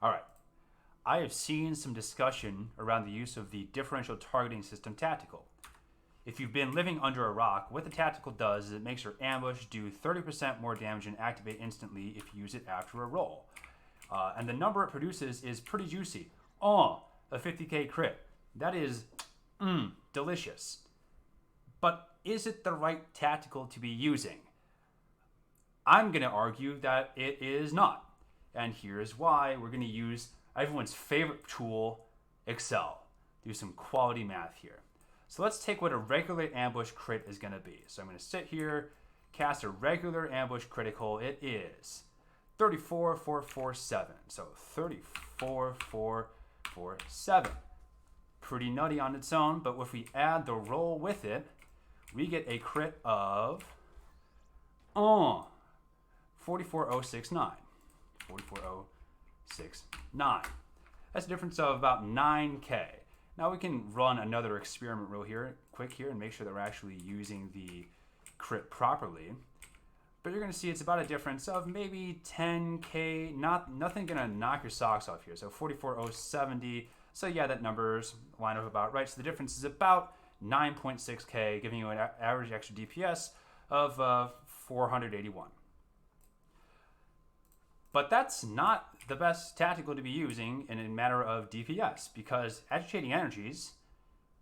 All right. I have seen some discussion around the use of the differential targeting system tactical. If you've been living under a rock, what the tactical does is it makes your ambush do 30% more damage and activate instantly if you use it after a roll. And the number it produces is pretty juicy. Oh, a 50k crit. That is delicious. But is it the right tactical to be using? I'm going to argue that it is not. And here's why. We're going to use everyone's favorite tool, Excel. Do some quality math here. So let's take what a regular ambush crit is going to be. So I'm going to sit here, cast a regular ambush critical. It is 34,447. So 34,447. Pretty nutty on its own, but if we add the roll with it, we get a crit of 44,069. 44,069. That's a difference of about 9k. Now we can run another experiment quick here and make sure that we're actually using the crit properly. But you're going to see it's about a difference of maybe 10k. Nothing going to knock your socks off here. So 44,070. So yeah, that numbers line up about right. So the difference is about 9.6k, giving you an average extra DPS of 481. But that's not the best tactical to be using in a matter of DPS, because Agitating Energies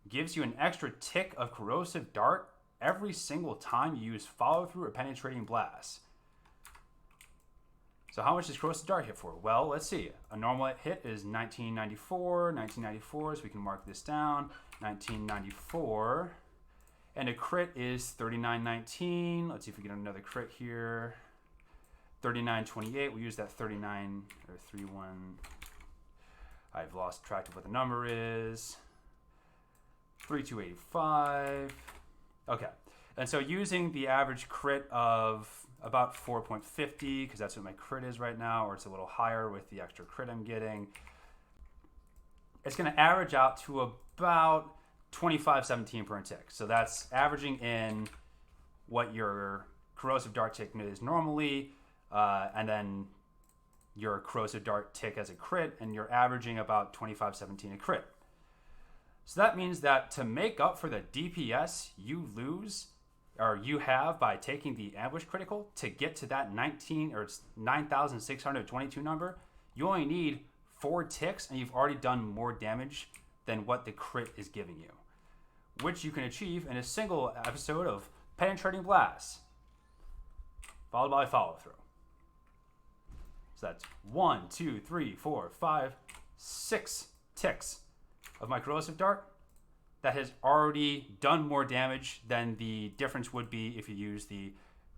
gives you an extra tick of Corrosive Dart every single time you use Follow Through or Penetrating Blast. So how much does Corrosive Dart hit for? Well, let's see. A normal hit is 1994, so we can mark this down. 1994. And a crit is 3919. Let's see if we get another crit here. 3928. We use that 39 or 31. I've lost track of what the number is. 3285. Okay. And so using the average crit of about 4.50, because that's what my crit is right now, or it's a little higher with the extra crit I'm getting, it's going to average out to about 2517 per tick. So that's averaging in what your Corrosive Dart tick is normally, and then your Corrosive Dart tick as a crit, and you're averaging about 2517 a crit. So that means that to make up for the DPS you lose, or you have by taking the ambush critical, to get to that 9,622 number, you only need 4 ticks, and you've already done more damage than what the crit is giving you, which you can achieve in a single episode of Penetrating Blast, followed by Follow Through. So that's 1, 2, 3, 4, 5, 6 ticks of my Corrosive Dart that has already done more damage than the difference would be if you use the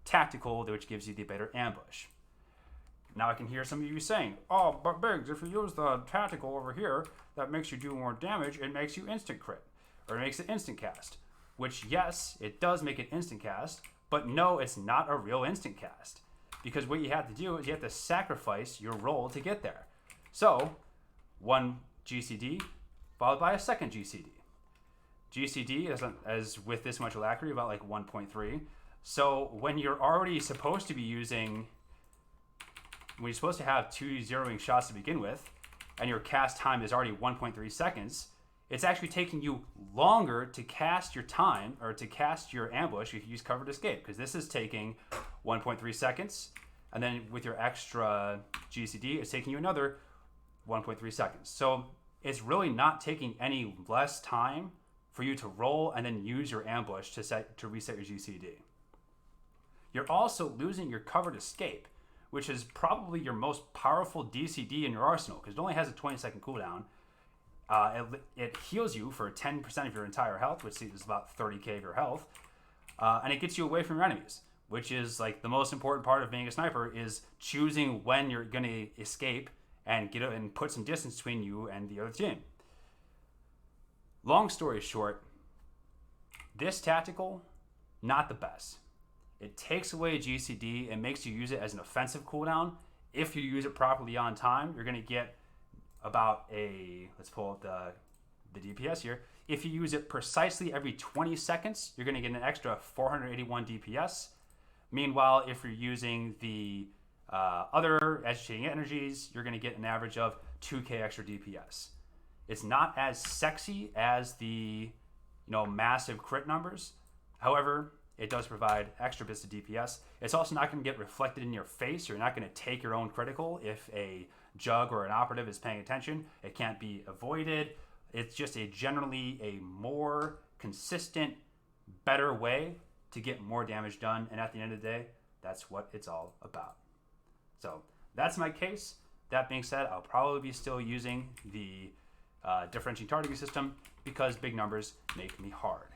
tactical, which gives you the better ambush. Now I can hear some of you saying, oh, but Biggs, if you use the tactical over here, that makes you do more damage, it makes you instant crit, or it makes it instant cast. Which, yes, it does make it instant cast, but no, it's not a real instant cast. Because what you have to do is you have to sacrifice your roll to get there. So, one GCD followed by a second GCD. GCD, as with this much alacrity, about like 1.3. So when you're already supposed to be using, when you're supposed to have 2 zeroing shots to begin with, and your cast time is already 1.3 seconds, it's actually taking you longer to cast your time, or to cast your ambush if you use Covered Escape, because this is taking 1.3 seconds, and then with your extra GCD, it's taking you another 1.3 seconds. So it's really not taking any less time for you to roll and then use your ambush to reset your GCD. You're also losing your Covered Escape, which is probably your most powerful DCD in your arsenal, because it only has a 20-second cooldown. It heals you for 10% of your entire health, which is about 30k of your health, and it gets you away from your enemies, which is like the most important part of being a sniper, is choosing when you're going to escape and put some distance between you and the other team. Long story short, this tactical, not the best. It takes away GCD and makes you use it as an offensive cooldown. If you use it properly on time, you're going to get about let's pull up the DPS here. If you use it precisely every 20 seconds, you're going to get an extra 481 DPS. Meanwhile, if you're using the Other agitating energies, you're going to get an average of 2k extra DPS. It's not as sexy as the massive crit numbers. However, it does provide extra bits of DPS. It's also not going to get reflected in your face. You're not going to take your own critical if a jug or an operative is paying attention. It can't be avoided. It's just generally a more consistent, better way to get more damage done. And at the end of the day, that's what it's all about. So that's my case. That being said, I'll probably be still using the differentiating targeting system because big numbers make me hard.